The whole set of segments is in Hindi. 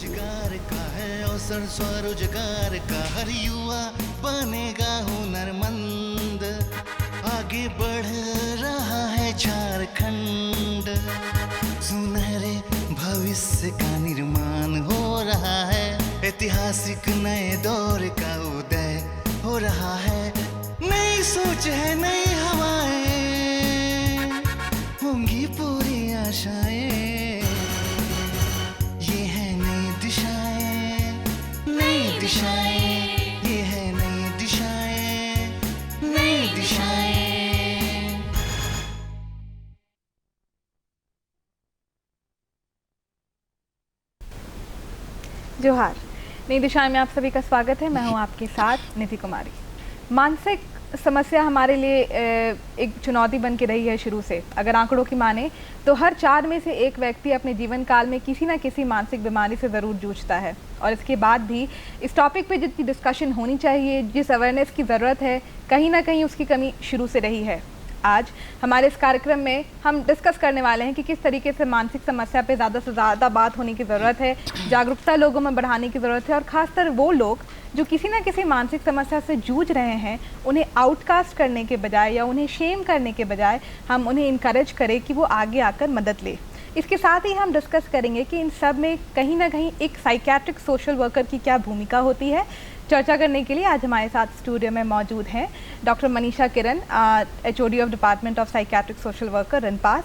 रोजगार का है अवसर, स्वरोजगार का हर युवा बनेगा हुनरमंद। आगे बढ़ रहा है झारखंड, सुनहरे भविष्य का निर्माण हो रहा है। ऐतिहासिक नए दौर का उदय हो रहा है। नई सोच है, नई हवाएं, होंगी पूरी आशाएं। ये है नई दिशाएं, नई दिशाएं, ये है नई दिशाएं, नई दिशाएं। जोहार। नई दिशा में आप सभी का स्वागत है। मैं हूं आपके साथ निधि कुमारी। मानसिक समस्या हमारे लिए एक चुनौती बन के रही है शुरू से। अगर आंकड़ों की माने तो हर 4 में से 1 व्यक्ति अपने जीवन काल में किसी न किसी मानसिक बीमारी से ज़रूर जूझता है। और इसके बाद भी इस टॉपिक पे जितनी डिस्कशन होनी चाहिए, जिस अवेयरनेस की ज़रूरत है, कहीं ना कहीं उसकी कमी शुरू से रही है। आज हमारे इस कार्यक्रम में हम डिस्कस करने वाले हैं कि किस तरीके से मानसिक समस्या पे ज़्यादा से ज़्यादा बात होने की ज़रूरत है, जागरूकता लोगों में बढ़ाने की ज़रूरत है। और ख़ासकर वो लोग जो किसी न किसी मानसिक समस्या से जूझ रहे हैं, उन्हें आउटकास्ट करने के बजाय या उन्हें शेम करने के बजाय हम उन्हें इनकरेज करें कि वो आगे आकर मदद ले। इसके साथ ही हम डिस्कस करेंगे कि इन सब में कहीं ना कहीं एक साइकियाट्रिक सोशल वर्कर की क्या भूमिका होती है। चर्चा करने के लिए आज हमारे साथ स्टूडियो में मौजूद हैं doctor Manisha Kiran, HOD of department of psychiatric social worker, RINPAS.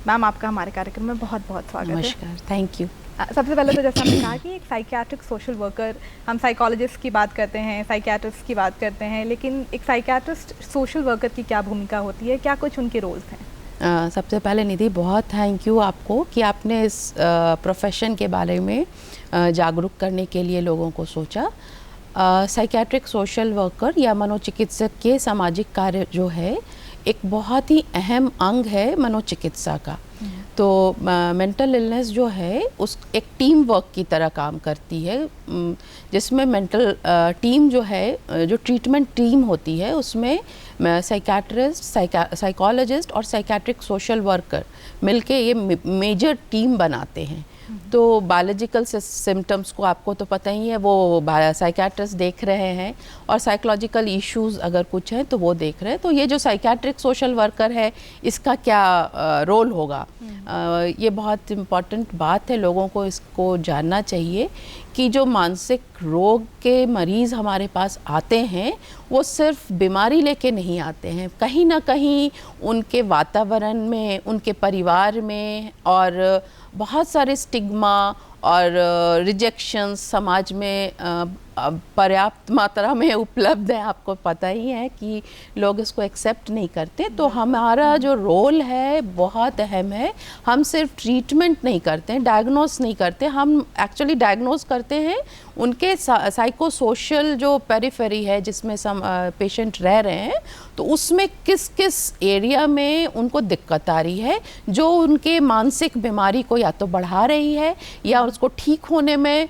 Ma'am, आपका हमारे कार्यक्रम में बहुत बहुत स्वागत है। नमस्कार, थैंक यू। सबसे पहले तो जैसा हमने कहा कि एक साइकियाट्रिक सोशल वर्कर, हम साइकोलॉजिस्ट की बात करते हैं, साइकियाट्रिस्ट की बात करते हैं, लेकिन एक साइकियाट्रिस्ट सोशल वर्कर की क्या भूमिका होती है, क्या कुछ उनके रोल्स हैं? सबसे पहले निधि, बहुत थैंक यू आपको कि आपने इस प्रोफेशन के बारे में जागरूक करने के लिए लोगों को सोचा। साइकियाट्रिक सोशल वर्कर या मनोचिकित्सक के सामाजिक कार्य जो है एक बहुत ही अहम अंग है मनोचिकित्सा का। तो मेंटल इलनेस जो है उस एक टीम वर्क की तरह काम करती है, जिसमें मेंटल टीम जो है, जो ट्रीटमेंट टीम होती है, उसमें साइकियाट्रिस्ट, साइकोलॉजिस्ट और साइकियाट्रिक सोशल वर्कर मिलके ये मेजर टीम बनाते हैं। तो बायोलॉजिकल सिम्टम्स को आपको तो पता ही है, वो साइकियाट्रिस्ट देख रहे हैं, और साइकोलॉजिकल इश्यूज अगर कुछ हैं तो वो देख रहे हैं। तो ये जो साइकियाट्रिक सोशल वर्कर है, इसका क्या रोल होगा, ये बहुत इम्पॉर्टेंट बात है। लोगों को इसको जानना चाहिए कि जो मानसिक रोग के मरीज़ हमारे पास आते हैं, वो सिर्फ बीमारी लेके नहीं आते हैं। कहीं ना कहीं उनके वातावरण में, उनके परिवार में, और बहुत सारे स्टिग्मा और रिजेक्शन समाज में पर्याप्त मात्रा में उपलब्ध है। आपको पता ही है कि लोग इसको एक्सेप्ट नहीं करते। तो हमारा जो रोल है बहुत अहम है। हम सिर्फ ट्रीटमेंट नहीं करते हैं, डायग्नोस नहीं करते, हम एक्चुअली डायग्नोस करते हैं उनके साइको सोशल जो पेरिफेरी है जिसमें पेशेंट रह रहे हैं, तो उसमें किस किस एरिया में उनको दिक्कत आ रही है, जो उनके मानसिक बीमारी को या तो बढ़ा रही है या उसको ठीक होने में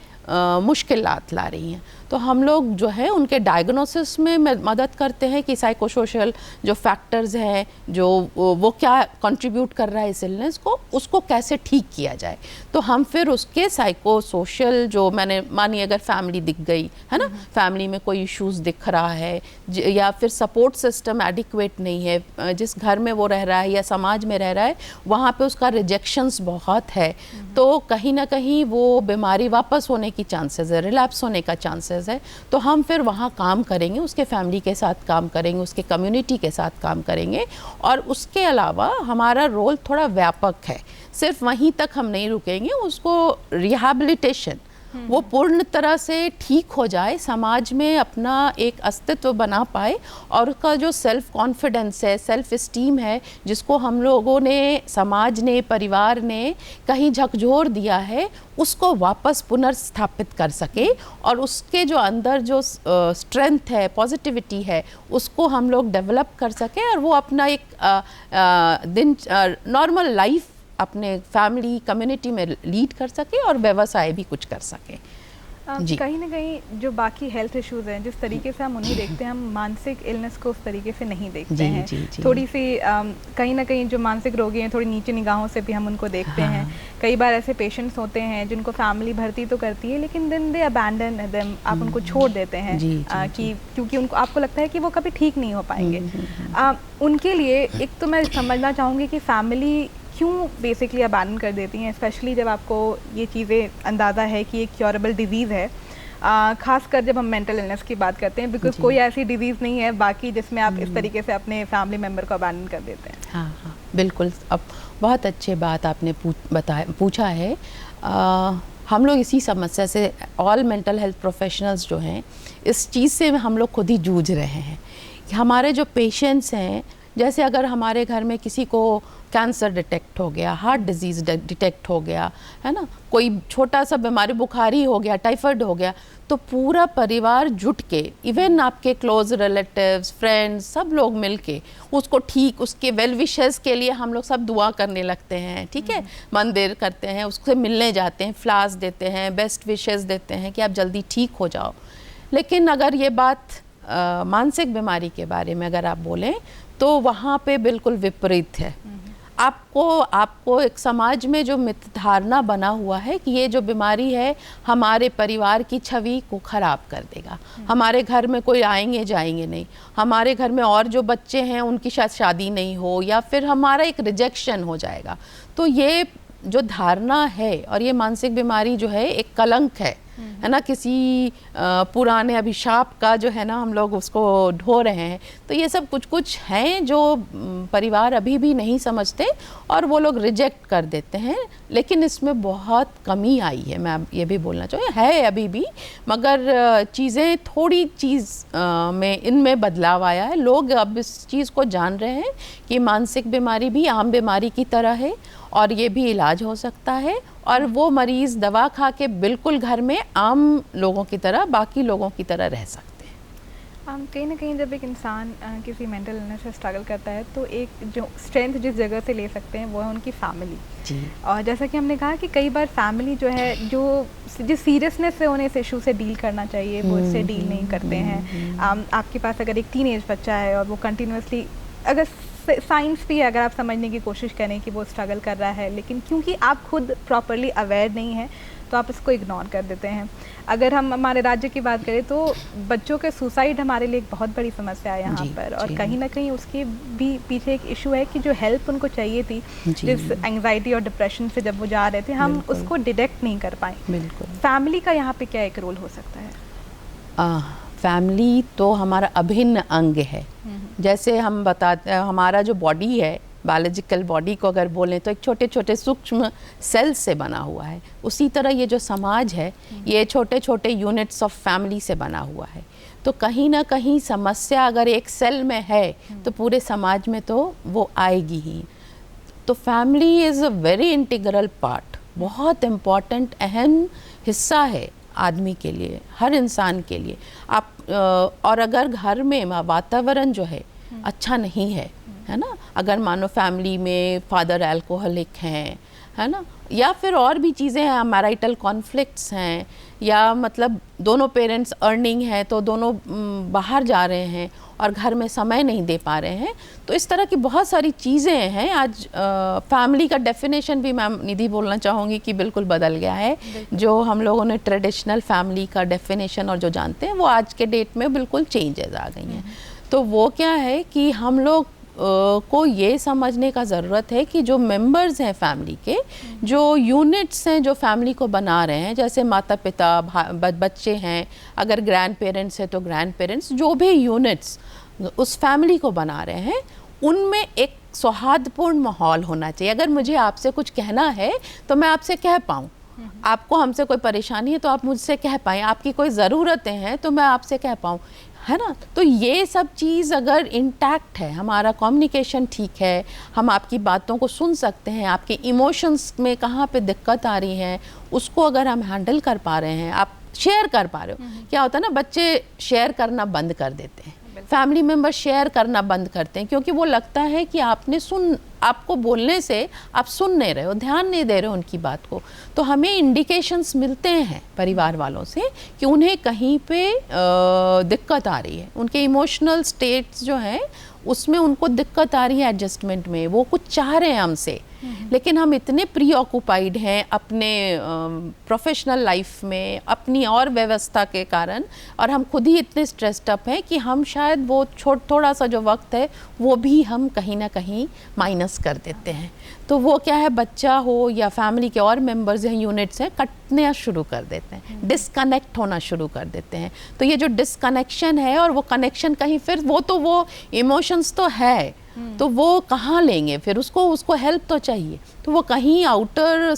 मुश्किलात ला रही हैं। तो हम लोग जो है उनके डायग्नोसिस में मदद करते हैं कि साइकोसोशल जो फैक्टर्स हैं, जो वो क्या कंट्रीब्यूट कर रहा है इस इलनेस को, उसको कैसे ठीक किया जाए। तो हम फिर उसके साइकोसोशल जो, मैंने मानिए अगर फैमिली दिख गई है ना, फैमिली में कोई इश्यूज दिख रहा है, या फिर सपोर्ट सिस्टम एडिक्वेट नहीं है, जिस घर में वो रह रहा है या समाज में रह रहा है, वहाँ पे उसका रिजेक्शंस बहुत है, तो कहीं ना कहीं वो बीमारी वापस होने की चांसेस है, रिलैप्स होने का चांसेस है। तो हम फिर वहाँ काम करेंगे, उसके फैमिली के साथ काम करेंगे, उसके कम्युनिटी के साथ काम करेंगे। और उसके अलावा हमारा रोल थोड़ा व्यापक है, सिर्फ वहीं तक हम नहीं रुकेंगे। उसको रिहैबिलिटेशन, वो पूर्ण तरह से ठीक हो जाए, समाज में अपना एक अस्तित्व बना पाए, और उसका जो सेल्फ कॉन्फिडेंस है, सेल्फ इस्टीम है, जिसको हम लोगों ने, समाज ने, परिवार ने कहीं झकझोर दिया है, उसको वापस पुनर्स्थापित कर सके, और उसके जो अंदर जो स्ट्रेंथ है, पॉजिटिविटी है, उसको हम लोग डेवलप कर सके, और वो अपना एक नॉर्मल लाइफ अपने फैमिली कम्युनिटी में लीड कर सके और व्यवसाय भी कुछ कर सके। जी। कहीं ना कहीं जो बाकी हेल्थ इश्यूज हैं, जिस तरीके से हम उन्हें देखते हैं, हम मानसिक इलनेस को उस तरीके से नहीं देखते जी, हैं। जी, जी। थोड़ी सी कहीं ना कहीं जो मानसिक रोगी हैं, थोड़ी नीचे निगाहों से भी हम उनको देखते हाँ। हैं। कई बार ऐसे पेशेंट्स होते हैं जिनको फैमिली भर्ती तो करती है, लेकिन देन दे अबैंडन देम, आप उनको छोड़ देते हैं। जी, जी, कि क्योंकि उनको, आपको लगता है कि वो कभी ठीक नहीं हो पाएंगे। उनके लिए एक तो मैं समझना चाहूँगी कि फैमिली क्यों बेसिकली अबैंडन कर देती हैं, स्पेशली जब आपको ये चीज़ें अंदाज़ा है कि एक क्योरेबल डिजीज़ है। खासकर जब हम मेंटल इलनेस की बात करते हैं, बिकॉज कोई ऐसी डिजीज़ नहीं है बाकी जिसमें आप इस तरीके से अपने फैमिली मेम्बर को अबैंडन कर देते हैं। हाँ हाँ, बिल्कुल। अब बहुत अच्छी बात आपने पूछा है। हम लोग इसी समस्या से, ऑल मेंटल हेल्थ प्रोफेशनल्स जो हैं, इस चीज़ से हम लोग खुद ही जूझ रहे हैं। हमारे जो पेशेंट्स हैं, जैसे अगर हमारे घर में किसी को कैंसर डिटेक्ट हो गया, हार्ट डिजीज़ डिटेक्ट हो गया, है ना, कोई छोटा सा बीमारी, बुखारी हो गया, टाइफाइड हो गया, तो पूरा परिवार जुट के, इवन आपके क्लोज रिलेटिव्स, फ्रेंड्स, सब लोग मिलके उसको ठीक, उसके वेल विशेस के लिए हम लोग सब दुआ करने लगते हैं। ठीक है, मंदिर करते हैं, उससे मिलने जाते हैं, फ्लावर्स देते हैं, बेस्ट विशेस देते हैं कि आप जल्दी ठीक हो जाओ। लेकिन अगर ये बात मानसिक बीमारी के बारे में अगर आप बोलें, तो वहाँ पे बिल्कुल विपरीत है। आपको एक समाज में जो मिथ धारणा बना हुआ है कि ये जो बीमारी है हमारे परिवार की छवि को ख़राब कर देगा, हमारे घर में कोई आएंगे जाएंगे नहीं, हमारे घर में और जो बच्चे हैं उनकी शायद शादी नहीं हो, या फिर हमारा एक रिजेक्शन हो जाएगा। तो ये जो धारणा है, और ये मानसिक बीमारी जो है एक कलंक है ना, किसी पुराने अभिशाप का जो है ना, हम लोग उसको ढो रहे हैं। तो ये सब कुछ हैं जो परिवार अभी भी नहीं समझते और वो लोग रिजेक्ट कर देते हैं। लेकिन इसमें बहुत कमी आई है, मैं ये भी बोलना चाहूँ, है अभी भी, मगर चीज़ें थोड़ी में इनमें बदलाव आया है। लोग अब इस चीज़ को जान रहे हैं कि मानसिक बीमारी भी आम बीमारी की तरह है और ये भी इलाज हो सकता है, और वो मरीज़ दवा खा के बिल्कुल घर में आम लोगों की तरह, बाकी लोगों की तरह रह सकते हैं। कहीं ना कहीं जब एक इंसान किसी मेंटल इलनेस से स्ट्रगल करता है, तो एक जो स्ट्रेंथ जिस जगह से ले सकते हैं वो है उनकी फैमिली जी। और जैसा कि हमने कहा कि कई बार फैमिली जो है, जो जिस सीरियसनेस से उन्हें इस इशू से डील करना चाहिए वो इससे डील नहीं करते हैं। आपके पास अगर एक टीनेज बच्चा है और वो कंटिन्यूसली, अगर साइंस भी है, अगर आप समझने की कोशिश करें कि वो स्ट्रगल कर रहा है, लेकिन क्योंकि आप खुद प्रॉपरली अवेयर नहीं हैं तो आप इसको इग्नोर कर देते हैं। अगर हम हमारे राज्य की बात करें तो बच्चों के सुसाइड हमारे लिए एक बहुत बड़ी समस्या है यहाँ पर, और कहीं ना कहीं उसके भी पीछे एक इशू है कि जो हेल्प उनको चाहिए थी, जिस एंग्जाइटी और डिप्रेशन से जब वो जा रहे थे, हम उसको डिटेक्ट नहीं कर पाए। बिल्कुल। फैमिली का यहाँ पे क्या एक रोल हो सकता है? फैमिली तो हमारा अभिन्न अंग है। जैसे हम बताते हैं, हमारा जो बॉडी है, बायोलॉजिकल बॉडी को अगर बोलें तो एक छोटे छोटे सूक्ष्म सेल्स से बना हुआ है, उसी तरह ये जो समाज है ये छोटे छोटे यूनिट्स ऑफ फैमिली से बना हुआ है। तो कहीं ना कहीं समस्या अगर एक सेल में है तो पूरे समाज में तो वो आएगी ही। तो family is a very integral part, बहुत इम्पॉर्टेंट, अहम हिस्सा है आदमी के लिए, हर इंसान के लिए। आप और अगर घर में वातावरण जो है अच्छा नहीं है ना, अगर मानो फैमिली में फादर अल्कोहलिक हैं, है ना, या फिर और भी चीज़ें हैं, मैरिटल कॉन्फ्लिक्ट्स हैं, या मतलब दोनों पेरेंट्स अर्निंग है तो दोनों बाहर जा रहे हैं और घर में समय नहीं दे पा रहे हैं, तो इस तरह की बहुत सारी चीज़ें हैं। आज फैमिली का डेफिनेशन भी मैं निधि बोलना चाहूँगी कि बिल्कुल बदल गया है। जो हम लोगों ने ट्रेडिशनल फैमिली का डेफिनेशन और जो जानते हैं वो आज के डेट में बिल्कुल चेंजेस आ गई हैं। तो वो क्या है कि हम लोग को ये समझने का ज़रूरत है कि जो मेंबर्स हैं फैमिली के, जो यूनिट्स हैं जो फैमिली को बना रहे हैं, जैसे माता पिता, बच्चे हैं, अगर ग्रैंड पेरेंट्स हैं तो ग्रैंड पेरेंट्स, जो भी यूनिट्स उस फैमिली को बना रहे हैं, उनमें एक सौहार्दपूर्ण माहौल होना चाहिए। अगर मुझे आपसे कुछ कहना है तो मैं आपसे कह पाऊँ, आपको हमसे कोई परेशानी है तो आप मुझसे कह पाएँ, आपकी कोई ज़रूरतें हैं तो मैं आपसे कह पाऊँ, है ना। तो ये सब चीज़ अगर इंटैक्ट है, हमारा कम्युनिकेशन ठीक है, हम आपकी बातों को सुन सकते हैं, आपके इमोशंस में कहाँ पे दिक्कत आ रही है उसको अगर हम हैंडल कर पा रहे हैं, आप शेयर कर पा रहे हो। क्या होता है ना, बच्चे शेयर करना बंद कर देते हैं, फैमिली मेम्बर शेयर करना बंद करते हैं, क्योंकि वो लगता है कि आपको बोलने से आप सुन नहीं रहे हो, ध्यान नहीं दे रहे हो उनकी बात को। तो हमें इंडिकेशंस मिलते हैं परिवार वालों से कि उन्हें कहीं पे दिक्कत आ रही है, उनके इमोशनल स्टेट्स जो हैं उसमें उनको दिक्कत आ रही है एडजस्टमेंट में, वो कुछ चाह रहे हैं हमसे, लेकिन हम इतने प्री ऑक्यूपाइड हैं अपने प्रोफेशनल लाइफ में, अपनी और व्यवस्था के कारण, और हम खुद ही इतने स्ट्रेस्ड अप हैं कि हम शायद वो थोड़ा सा जो वक्त है वो भी हम कहीं ना कहीं माइनस कर देते हैं। तो वो क्या है, बच्चा हो या फैमिली के और मेंबर्स हैं, यूनिट्स हैं, कटना शुरू कर देते हैं, डिस्कनेक्ट होना शुरू कर देते हैं। तो ये जो डिस्कनेक्शन है और वो कनेक्शन कहीं, फिर वो इमोशंस तो है, तो वो कहाँ लेंगे फिर, उसको हेल्प तो चाहिए, तो वो कहीं आउटर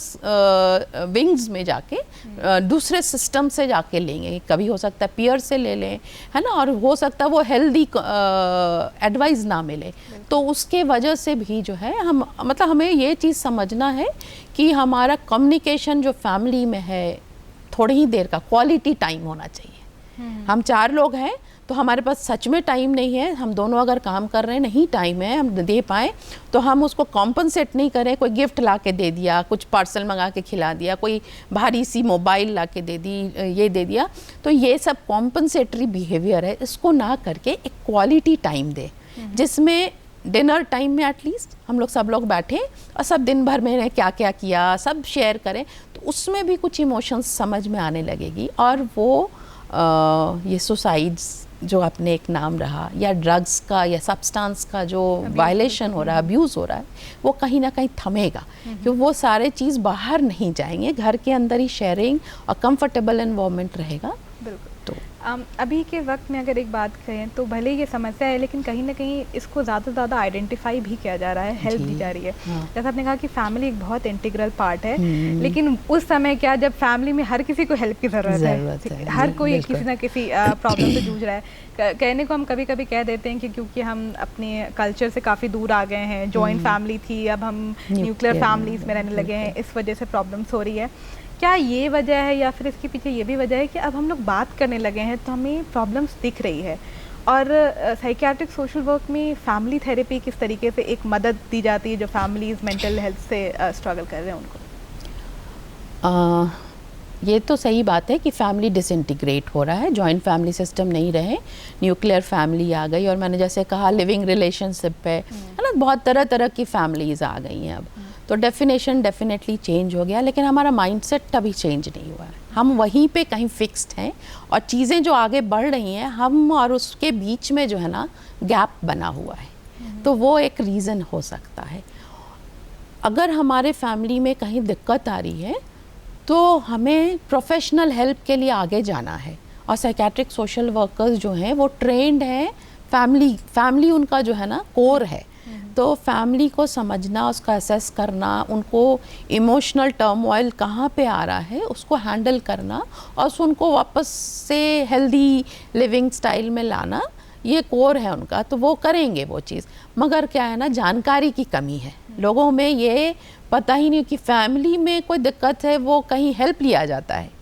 विंग्स में जाके दूसरे सिस्टम से जाके लेंगे। कभी हो सकता है पीयर से ले लें, है ना, और हो सकता है वो हेल्दी एडवाइस ना मिले। तो उसके वजह से भी जो है हमें ये चीज़ समझना है कि हमारा कम्युनिकेशन जो फैमिली में है, थोड़ी ही देर का क्वालिटी टाइम होना चाहिए। हम 4 लोग हैं तो हमारे पास सच में टाइम नहीं है, हम दोनों अगर काम कर रहे हैं, नहीं टाइम है हम दे पाए, तो हम उसको कॉम्पनसेट नहीं करें, कोई गिफ्ट ला के दे दिया, कुछ पार्सल मंगा के खिला दिया, कोई भारी सी मोबाइल ला के दे दी, ये दे दिया, तो ये सब कॉम्पनसेटरी बिहेवियर है। इसको ना करके एक क्वालिटी टाइम दे, जिसमें डिनर टाइम में एटलीस्ट हम लोग सब लोग बैठें और सब दिन भर में क्या क्या किया सब शेयर करें, तो उसमें भी कुछ इमोशंस समझ में आने लगेगी। और वो ये सुसाइड्स जो अपने एक नाम रहा, या ड्रग्स का या सब्सटेंस का जो वायलेशन हो रहा है, अब्यूज़ हो रहा है, वो कहीं ना कहीं थमेगा, क्योंकि वो सारे चीज़ बाहर नहीं जाएंगे, घर के अंदर ही शेयरिंग और कंफर्टेबल एनवायरनमेंट रहेगा। बिल्कुल। तो अभी के वक्त में अगर एक बात करें तो भले ये समस्या है, लेकिन कहीं ना कहीं इसको ज़्यादा से ज़्यादा आइडेंटिफाई भी किया जा रहा है, हेल्प दी जा रही है। जैसा आपने कहा कि फैमिली एक बहुत इंटीग्रल पार्ट है, लेकिन उस समय क्या, जब फैमिली में हर किसी को हेल्प की ज़रूरत है, हर कोई किसी ना किसी प्रॉब्लम से जूझ रहा है। कहने को हम कभी कभी कह देते हैं कि क्योंकि हम अपने कल्चर से काफ़ी दूर आ गए हैं, जॉइंट फैमिली थी, अब हम न्यूक्लियर फैमिलीज़ में रहने लगे हैं, इस वजह से प्रॉब्लम्स हो रही है। क्या ये वजह है, या फिर इसके पीछे ये भी वजह है कि अब हम लोग बात करने लगे हैं तो हमें प्रॉब्लम्स दिख रही है? और साइकियाट्रिक सोशल वर्क में फैमिली थेरेपी किस तरीके से एक मदद दी जाती है जो फैमिलीज़ मेंटल हेल्थ से स्ट्रगल कर रहे हैं उनको? ये तो सही बात है कि फैमिली डिसइंटीग्रेट हो रहा है, जॉइंट फैमिली सिस्टम नहीं रहे, न्यूक्लियर फैमिली आ गई, और मैंने जैसे कहा लिविंग रिलेशनशिप है ना, बहुत तरह तरह की फैमिलीज़ आ गई हैं अब। तो डेफिनेशन डेफिनेटली चेंज हो गया, लेकिन हमारा माइंडसेट अभी चेंज नहीं हुआ है, हम वहीं पे कहीं फिक्स्ड हैं, और चीज़ें जो आगे बढ़ रही हैं हम और उसके बीच में जो है ना गैप बना हुआ है। तो वो एक रीज़न हो सकता है। अगर हमारे फैमिली में कहीं दिक्कत आ रही है तो हमें प्रोफेशनल हेल्प के लिए आगे जाना है, और साइकियाट्रिक सोशल वर्कर्स जो हैं वो ट्रेंड हैं, फैमिली उनका जो है ना कोर है। तो फैमिली को समझना, उसका असेस करना, उनको इमोशनल टर्मोइल कहाँ पे आ रहा है उसको हैंडल करना, और उनको वापस से हेल्दी लिविंग स्टाइल में लाना, ये कोर है उनका। तो वो करेंगे वो चीज़, मगर क्या है ना, जानकारी की कमी है लोगों में, ये पता ही नहीं कि फैमिली में कोई दिक्कत है वो कहीं हेल्प लिया जाता है।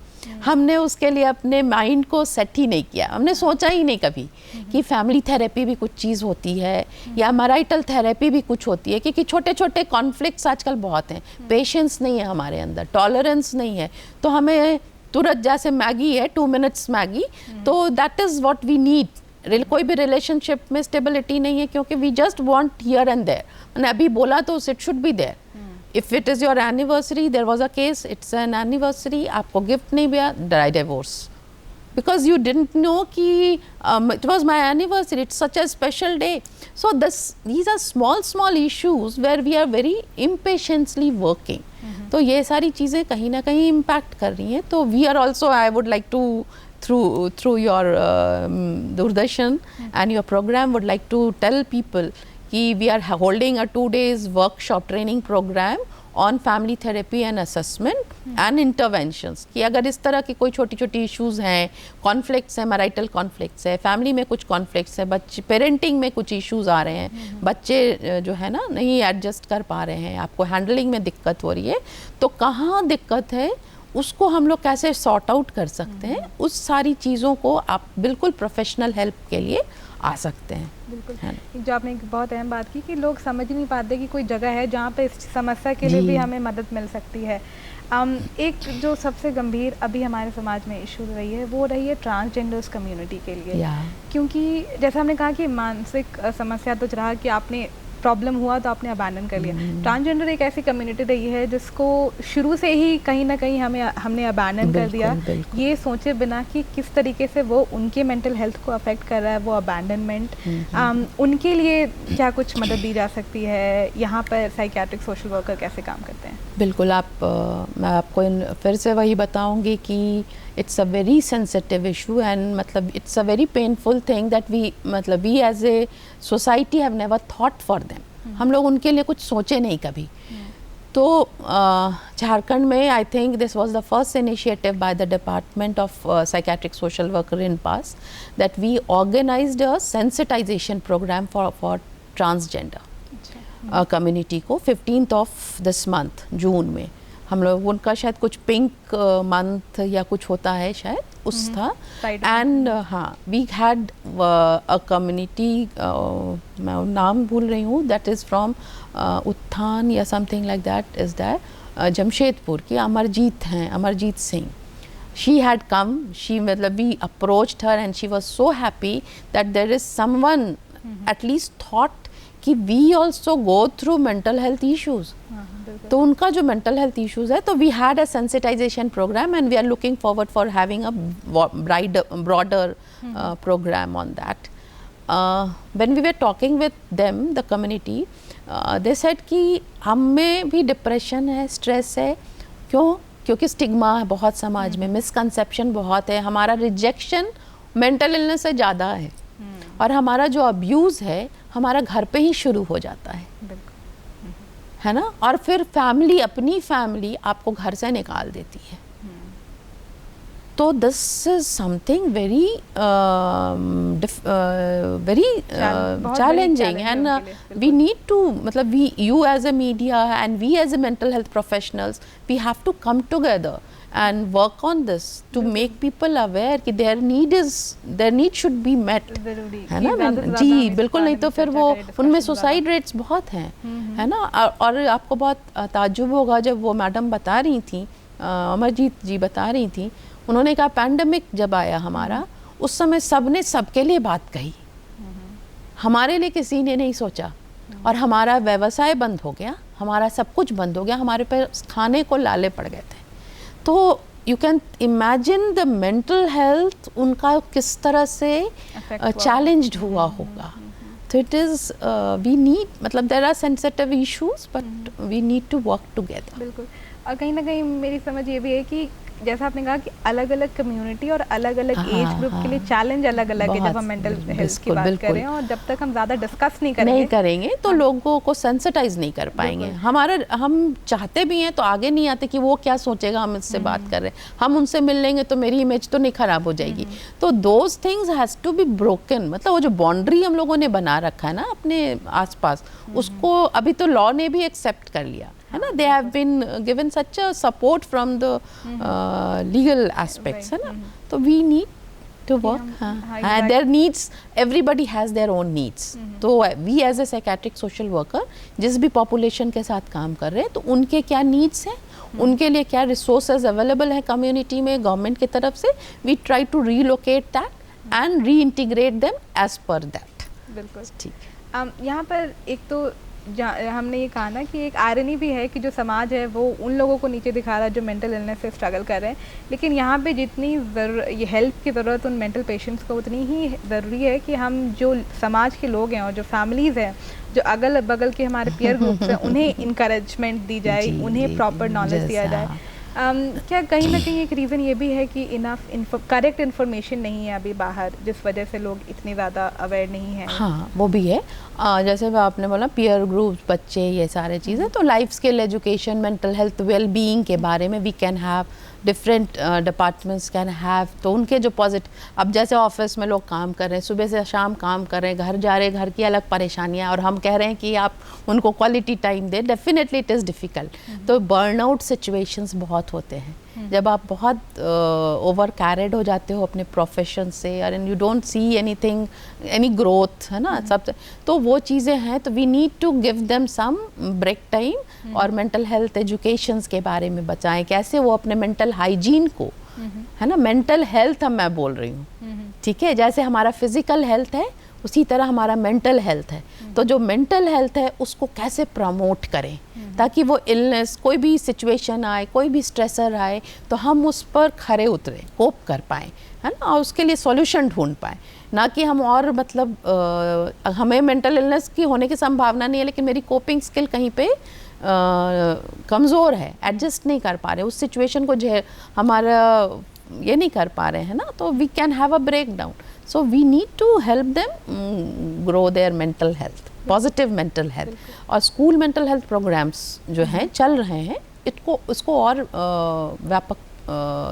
हमने उसके लिए अपने माइंड को सेट ही नहीं किया, हमने सोचा ही नहीं कभी कि फैमिली थेरेपी भी कुछ चीज़ होती है, या मैराइटल थेरेपी भी कुछ होती है, क्योंकि छोटे छोटे कॉन्फ्लिक्ट्स आजकल बहुत हैं, पेशेंस नहीं है हमारे अंदर, टॉलरेंस नहीं है, तो हमें तुरंत जैसे मैगी है 2 मिनट्स मैगी, तो that is what we need. कोई भी रिलेशनशिप में स्टेबिलिटी नहीं है, क्योंकि we just want here and there, मैंने अभी बोला तो it should be there. If it is your anniversary, there was a case, it's an anniversary, आपको गिफ्ट नहीं मिला, divorce, because you didn't know कि it was my anniversary, it's such a special day. So these are small issues where we are very impatiently working. तो ये सारी चीज़ें कहीं ना कहीं इम्पैक्ट कर रही हैं। तो we are also, I would like to through your Doordarshan and your program, would like to tell people कि we are holding a 2 days workshop training program on family therapy and assessment and interventions, कि अगर इस तरह की कोई छोटी छोटी इश्यूज़ हैं, कॉन्फ्लिक्ट्स हैं, मैराइटल कॉन्फ्लिक्ट्स है, फैमिली में कुछ कॉन्फ्लिक्ट्स है, बच्चे पेरेंटिंग में कुछ इश्यूज़ आ रहे हैं, बच्चे जो है ना नहीं एडजस्ट कर पा रहे हैं, आपको हैंडलिंग में दिक्कत हो रही है, तो कहाँ दिक्कत है उसको हम लोग कैसे सॉर्ट आउट कर सकते हैं, उस सारी चीज़ों को आप बिल्कुल प्रोफेशनल हेल्प के लिए आ सकते हैं। बिल्कुल, जो आपने एक बहुत अहम बात की कि लोग समझ नहीं पाते कि कोई जगह है जहाँ पे इस समस्या के लिए भी हमें मदद मिल सकती है। एक जो सबसे गंभीर अभी हमारे समाज में इशू रही है वो रही है ट्रांसजेंडर्स कम्युनिटी के लिए, क्योंकि जैसा हमने कहा कि मानसिक समस्या तो रहा कि आपने प्रॉब्लम हुआ तो आपने अबैंडन कर लिया। ट्रांसजेंडर एक ऐसी कम्युनिटी रही है जिसको शुरू से ही कहीं ना कहीं हमने अबैंडन कर दिया, ये सोचे बिना कि किस तरीके से वो उनके मेंटल हेल्थ को अफेक्ट कर रहा है वो अबैंडनमेंट। उनके लिए क्या कुछ मदद दी जा सकती है? यहाँ पर साइकियाट्रिक सोशल वर्कर कैसे काम करते हैं? बिल्कुल, मैं आपको फिर से वही बताऊंगी कि it's a very sensitive issue and मतलब it's a very painful thing that we as a society have never thought for them. हम लोग उनके लिए कुछ सोचे नहीं कभी। तो झारखंड में I think this was the first initiative by the department of psychiatric social worker in past that we organised a sensitisation programme for transgender community को 15th ऑफ दिस मंथ, जून में। हम लोग उनका शायद कुछ पिंक मंथ या कुछ होता है शायद उस था। एंड हाँ, वी हैड अ कम्युनिटी, मैं नाम भूल रही हूँ, दैट इज़ फ्रॉम उत्थान या something like that is that, Jamshedpur की अमरजीत हैं, Amarjeet Singh. She had come, she मतलब we approached her and she was so happy that there is someone at least thought कि we also go through mental health issues. तो उनका जो मेंटल हेल्थ इश्यूज़ है, तो we had a sensitisation program and we are looking forward for having a broader program on that. When we were talking with them, the community, they said कि हम में भी डिप्रेशन है, स्ट्रेस है। क्योंकि स्टिग्मा है बहुत समाज में, मिसकंसेप्शन बहुत है, हमारा रिजेक्शन मेंटल इलनेस से ज़्यादा है, और हमारा जो अब्यूज़ है हमारा घर पे ही शुरू हो जाता है ना, और फिर फैमिली, अपनी फैमिली आपको घर से निकाल देती है। तो this is something very challenging and we need to, मतलब we, you as a media and we as a mental health professionals, we have to come together and work on this to make people aware कि their need should be met, है ना। जी बिल्कुल, नहीं तो फिर वो उनमें सुसाइड रेट्स बहुत हैं, है ना। और आपको बहुत ताज्जुब होगा जब वो मैडम बता रही थी, अमरजीत जी बता रही थी, उन्होंने कहा पैंडेमिक जब आया हमारा, उस समय सबने सबके लिए बात कही, हमारे लिए किसी ने नहीं सोचा, और हमारा व्यवसाय बंद हो गया, हमारा सब कुछ बंद हो गया, हमारे पे खाने को लाले पड़ गए थे। तो you can imagine the mental health उनका किस तरह से चैलेंज्ड हुआ होगा। तो इट इज़ वी नीड, मतलब there are sensitive issues but we need to work together. बिल्कुल, और कहीं ना कहीं मेरी समझ ये भी है कि जैसा आपने कहा कि अलग अलग कम्युनिटी और अलग अलग एज ग्रुप के लिए चैलेंज अलग अलग है जब हम मेंटल हेल्थ की बात कर रहे हैं, और जब तक हम ज़्यादा डिस्कस नहीं करेंगे तो लोगों को सेंसिटाइज नहीं कर पाएंगे। हम चाहते भी हैं तो आगे नहीं आते कि वो क्या सोचेगा, हम इससे बात कर रहे हैं, हम उनसे मिल लेंगे तो मेरी इमेज तो नहीं खराब हो जाएगी। तो those things has to be broken, मतलब वो जो बाउंड्री हम लोगों ने बना रखा है ना अपने आसपास, उसको अभी तो लॉ ने भी एक्सेप्ट कर लिया है ना। They have been given such a support from the legal aspects, है ना। तो we need to work, there needs, everybody has their own needs. तो we as a psychiatric social worker जिस भी पॉपुलेशन के साथ काम कर रहे हैं, तो उनके क्या नीड्स हैं, उनके लिए क्या रिसोर्सेज अवेलेबल हैं कम्युनिटी में गवर्नमेंट की तरफ से, we try to relocate that and reintegrate them as per that. बिल्कुल ठीक। यहाँ पर एक तो हमने ये कहा ना कि एक आयरनी भी है कि जो समाज है वो उन लोगों को नीचे दिखा रहा है जो मेंटल इलनेस से स्ट्रगल कर रहे हैं, लेकिन यहाँ पे जितनी ये हेल्प की ज़रूरत उन मेंटल पेशेंट्स को, उतनी ही ज़रूरी है कि हम जो समाज के लोग हैं और जो फैमिलीज़ हैं, जो अगल बगल के हमारे पीयर ग्रुप्स हैं, उन्हें इनकरेजमेंट दी जाए, उन्हें प्रॉपर नॉलेज दिया जाए। क्या कहीं ना कहीं एक रीज़न ये भी है कि इनफ करेक्ट इन्फॉर्मेशन नहीं है अभी बाहर, जिस वजह से लोग इतने ज़्यादा अवेयर नहीं हैं? हाँ, वो भी है। जैसे आपने बोला पीयर ग्रुप्स, बच्चे, ये सारे चीज़ें, तो life skill education, mental health, well being के बारे में we can have different departments can have. तो उनके जो पॉजिटिव, अब जैसे ऑफिस में लोग काम कर रहे हैं, सुबह से शाम काम कर रहे हैं, घर जा रहे हैं, घर की अलग परेशानियां, और हम कह रहे हैं कि आप उनको क्वालिटी टाइम दें, डेफिनेटली इट इज़ डिफ़िकल्ट। तो बर्नआउट सिचुएशंस बहुत होते हैं, जब आप बहुत ओवर कैरिड हो जाते हो अपने प्रोफेशन से and you don't see anything, any growth, है ना, सब, तो वो चीज़ें हैं। तो we need to give them some break time और मेंटल हेल्थ एजुकेशंस के बारे में बताएं, कैसे वो अपने मेंटल हाइजीन को, है ना, मेंटल हेल्थ मैं बोल रही हूँ, ठीक है, जैसे हमारा फिजिकल हेल्थ है उसी तरह हमारा मेंटल हेल्थ है। तो जो मेंटल हेल्थ है उसको कैसे प्रमोट करें ताकि वो इलनेस, कोई भी सिचुएशन आए, कोई भी स्ट्रेसर आए तो हम उस पर खरे उतरें, कोप कर पाएँ, है ना, और उसके लिए सॉल्यूशन ढूंढ पाएँ, ना कि हम और मतलब हमें मेंटल इलनेस की होने की संभावना नहीं है लेकिन मेरी कोपिंग स्किल कहीं पे कमज़ोर है, एडजस्ट नहीं कर पा रहे उस सिचुएशन को, जो हमारा ये नहीं कर पा रहे हैं ना, तो we can have a breakdown. So we need to help them grow their mental health, positive mental health. और स्कूल मेंटल हेल्थ प्रोग्राम्स जो हैं चल रहे हैं, इसको और व्यापक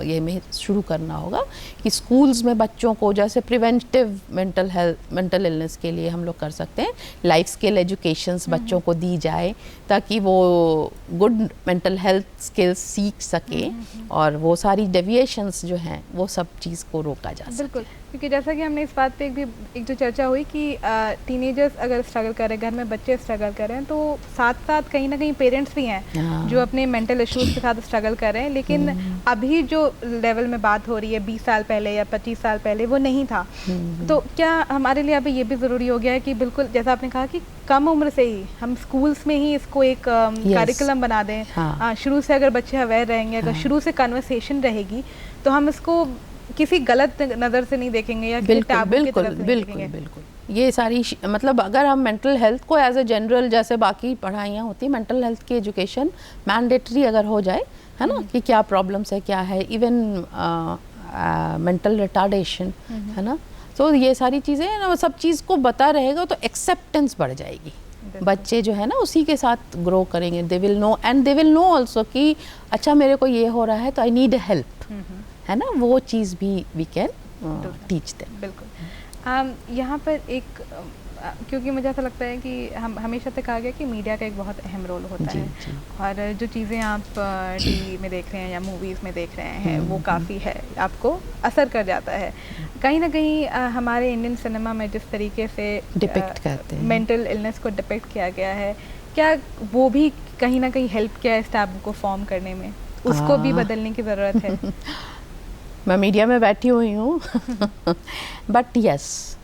ये में शुरू करना होगा कि स्कूल्स में बच्चों को जैसे प्रिवेंटिव मेंटल इलनेस के लिए हम लोग कर सकते हैं, लाइफ स्किल एजुकेशंस बच्चों को दी जाए ताकि वो गुड मेंटल हेल्थ स्किल्स सीख सके और वो सारी डेविएशंस जो हैं वो सब चीज़ को रोका जा सके। बिल्कुल, क्योंकि जैसा कि हमने इस बात पे एक जो चर्चा हुई कि टीनेजर्स अगर स्ट्रगल कर रहे हैं, घर में बच्चे स्ट्रगल कर रहे हैं, तो साथ साथ कहीं ना कहीं पेरेंट्स भी हैं जो अपने मेंटल इश्यूज के साथ स्ट्रगल कर रहे हैं, लेकिन अभी जो लेवल में बात हो रही है 20 साल पहले या 25 साल पहले वो नहीं था। तो क्या हमारे लिए अभी ये भी ज़रूरी हो गया है कि बिल्कुल जैसा आपने कहा कि कम उम्र से ही हम स्कूल्स में ही इसको एक करिकुलम बना दें, शुरू से अगर बच्चे अवेयर रहेंगे, अगर शुरू से कन्वर्सेशन रहेगी तो हम इसको किसी गलत नज़र से नहीं देखेंगे या किसी टैबू की तरफ से नहीं देखेंगे। बिल्कुल ये सारी मतलब अगर हम मेंटल हेल्थ को एज ए जनरल, जैसे बाकी पढ़ाइयाँ होती हैं, मेंटल हेल्थ की एजुकेशन मैंडेटरी अगर हो जाए, है ना, कि क्या प्रॉब्लम्स है, क्या है, इवन मेंटल रिटार्डेशन, है ना, तो ये सारी चीज़ें ना, वो सब चीज़ को बता रहेगा तो एक्सेप्टेंस बढ़ जाएगी। बच्चे जो है ना उसी के साथ ग्रो करेंगे, they will know and they will know also कि अच्छा मेरे को ये हो रहा है तो आई नीड हेल्प, है ना, वो चीज़ भी वी कैन टीच देम। बिल्कुल। यहाँ पर एक क्योंकि मुझे ऐसा लगता है कि हम हमेशा से कहा गया कि मीडिया का एक बहुत अहम रोल होता है, और जो चीज़ें आप टीवी में देख रहे हैं या मूवीज़ में देख रहे हैं वो काफ़ी है, आपको असर कर जाता है। कहीं ना कहीं हमारे इंडियन सिनेमा में जिस तरीके से डिपिक्ट करते हैं मेंटल इलनेस को डिपिक्ट किया गया है, क्या वो भी कहीं ना कहीं हेल्प किया है इस टैबू को फॉर्म करने में? उसको भी बदलने की ज़रूरत है। मैं मीडिया में बैठी हुई हूँ बट यस,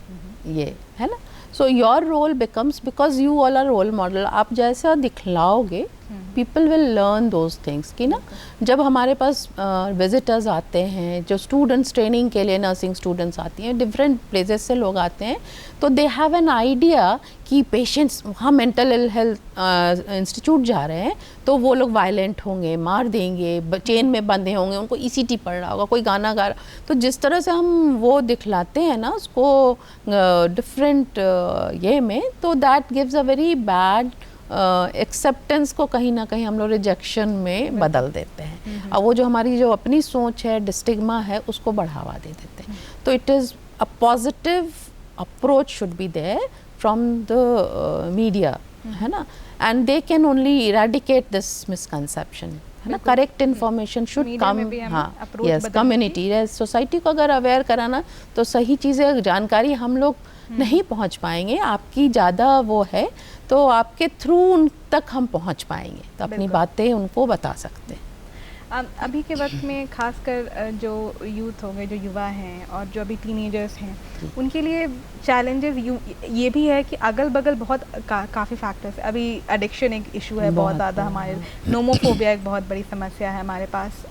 ये है ना, so your role becomes, because you all are role model, आप जैसा दिखलाओगे people will learn those things कि ना, जब हमारे पास विजिटर्स आते हैं, जो स्टूडेंट्स ट्रेनिंग के लिए, नर्सिंग स्टूडेंट्स आती हैं, डिफरेंट प्लेसेस से लोग आते हैं, तो दे हैव एन आइडिया कि पेशेंट्स वहाँ मेंटल हेल्थ इंस्टीट्यूट जा रहे हैं तो वो लोग वायलेंट होंगे, मार देंगे, चेन में बंधे होंगे, उनको ECT पड़ रहा होगा, कोई गाना गा रहा, तो जिस तरह से हम वो दिखलाते हैं ना उसको डिफरेंट ये में, तो that gives a very bad acceptance को कहीं ना कहीं हम लोग रिजेक्शन में बदल देते हैं, और वो जो हमारी जो अपनी सोच है, डिस्टिग्मा है, उसको बढ़ावा दे देते हैं। तो it is a positive approach should be there from the media, है ना, and they can only eradicate this misconception, है ना, करेक्ट इन्फॉर्मेशन शुड कम, हाँ, यस, कम्युनिटी, सोसाइटी को अगर अवेयर कराना तो सही चीज़ें, जानकारी हम लोग नहीं पहुंच पाएंगे, आपकी ज़्यादा वो है तो आपके थ्रू उन तक हम पहुंच पाएंगे, तो अपनी बातें उनको बता सकते हैं। अभी के वक्त में खासकर जो यूथ हो गए, जो युवा हैं और जो अभी टीनेजर्स हैं, उनके लिए चैलेंजेस ये भी है कि अगल बगल बहुत काफ़ी फैक्टर्स, अभी एडिक्शन एक इशू है बहुत ज़्यादा हमारे, नोमोफोबिया एक बहुत बड़ी समस्या है हमारे पास।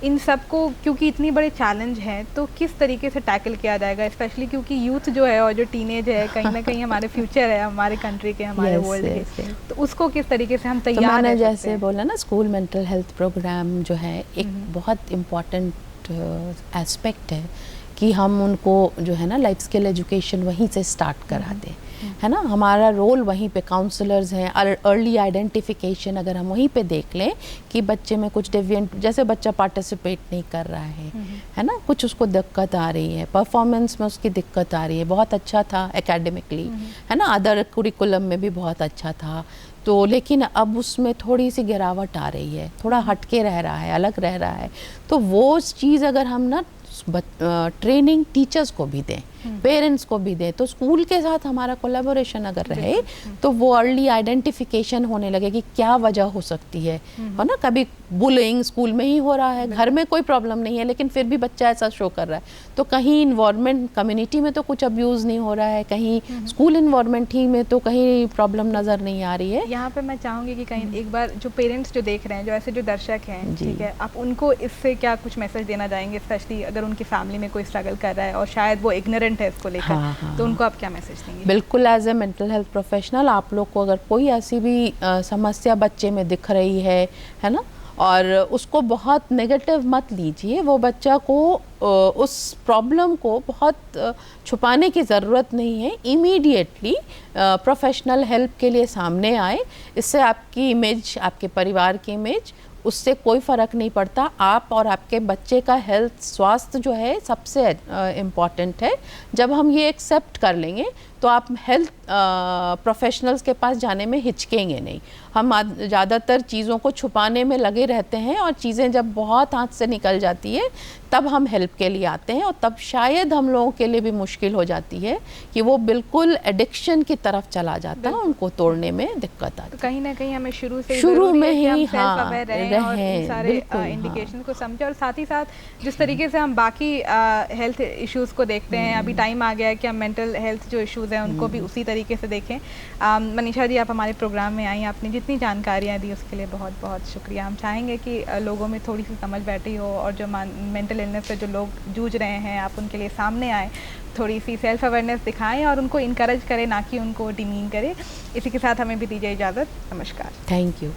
इन सब को क्योंकि इतनी बड़े चैलेंज हैं तो किस तरीके से टैकल किया जाएगा, स्पेशली क्योंकि यूथ जो है और जो टीनेज है कहीं ना कहीं हमारे फ्यूचर है, हमारे कंट्री के, हमारे वर्ल्ड के, तो उसको किस तरीके से हम तैयार तो मैंने जैसे बोला ना, स्कूल मेंटल हेल्थ प्रोग्राम जो है एक बहुत इम्पॉर्टेंट एस्पेक्ट है कि हम उनको जो है ना लाइफ स्किल एजुकेशन वहीं से स्टार्ट करा दें, है ना। हमारा रोल वहीं पे काउंसलर्स हैं, अर्ली आइडेंटिफिकेशन अगर हम वहीं पे देख लें कि बच्चे में कुछ डेविएंट, जैसे बच्चा पार्टिसिपेट नहीं कर रहा है ना, कुछ उसको दिक्कत आ रही है, परफॉर्मेंस में उसकी दिक्कत आ रही है, बहुत अच्छा था एकेडमिकली, है ना, अदर कुरिकुलम में भी बहुत अच्छा था, तो लेकिन अब उसमें थोड़ी सी गिरावट आ रही है, थोड़ा हटके रह रहा है, अलग रह रहा है, तो वो चीज़ अगर हम ना ट्रेनिंग टीचर्स को भी दें, पेरेंट्स को भी दें, तो स्कूल के साथ हमारा कोलैबोरेशन अगर रहे तो वो अर्ली आइडेंटिफिकेशन होने लगे कि क्या वजह हो सकती है ना। कभी बुलिंग स्कूल में ही हो रहा है, घर में कोई प्रॉब्लम नहीं है, लेकिन फिर भी बच्चा ऐसा शो कर रहा है, तो कहीं इन्वायरमेंट कम्युनिटी में तो कुछ अब्यूज़ नहीं हो रहा है, कहीं स्कूल इन्वायरमेंट ही में तो कहीं प्रॉब्लम नज़र नहीं आ रही है। यहाँ पे मैं चाहूँगी कि कहीं एक बार जो पेरेंट्स जो देख रहे हैं, जो ऐसे जो दर्शक हैं, ठीक है, आप उनको इससे क्या कुछ मैसेज देना चाहेंगे, स्पेशली अगर उनकी फैमिली में कोई स्ट्रगल कर रहा है और शायद वो इग्नोरेंट है इसको लेकर, तो उनको आप क्या मैसेज देंगे? बिल्कुल, as a mental health professional आप लोग को अगर कोई ऐसी भी समस्या बच्चे में दिख रही है ना, और उसको बहुत नेगेटिव मत लीजिए, वो बच्चा को उस प्रॉब्लम को बहुत छुपाने की ज़रूरत नहीं है, इमीडिएटली प्रोफेशनल हेल्प के लिए सामने आए। इससे आपकी इमेज, आपके परिवार की इमेज, उससे कोई फ़र्क नहीं पड़ता। आप और आपके बच्चे का हेल्थ, स्वास्थ्य जो है सबसे इम्पॉर्टेंट है। जब हम ये एक्सेप्ट कर लेंगे तो आप हेल्थ प्रोफेशनल्स के पास जाने में हिचकेंगे नहीं। हम ज़्यादातर चीज़ों को छुपाने में लगे रहते हैं और चीज़ें जब बहुत हाथ से निकल जाती है तब हम हेल्प के लिए आते हैं, और तब शायद हम लोगों के लिए भी मुश्किल हो जाती है कि वो बिल्कुल एडिक्शन की तरफ चला जाता है, उनको तोड़ने में दिक्कत आती है। तो कहीं ना कहीं हमें शुरू में ही सारे इंडिकेशन को समझे, और साथ ही साथ जिस तरीके से हम बाकी हेल्थ इश्यूज़ को देखते हैं, अभी टाइम आ गया है कि हम मेंटल हेल्थ जो इश्यूज़ हैं उनको भी उसी तरीके से देखें। मनीषा जी, आप हमारे प्रोग्राम में आई, आपने जितनी जानकारियाँ दी उसके लिए बहुत बहुत शुक्रिया। हम चाहेंगे कि लोगों में थोड़ी सी समझ बैठी हो, और जो मेंटल इलनेस से जो लोग जूझ रहे हैं, आप उनके लिए सामने आए, थोड़ी सी सेल्फ अवेयरनेस दिखाएं और उनको इनकरेज करें, ना कि उनको डिमीन करें। इसी के साथ हमें भी दीजिए इजाज़त। नमस्कार। Thank you.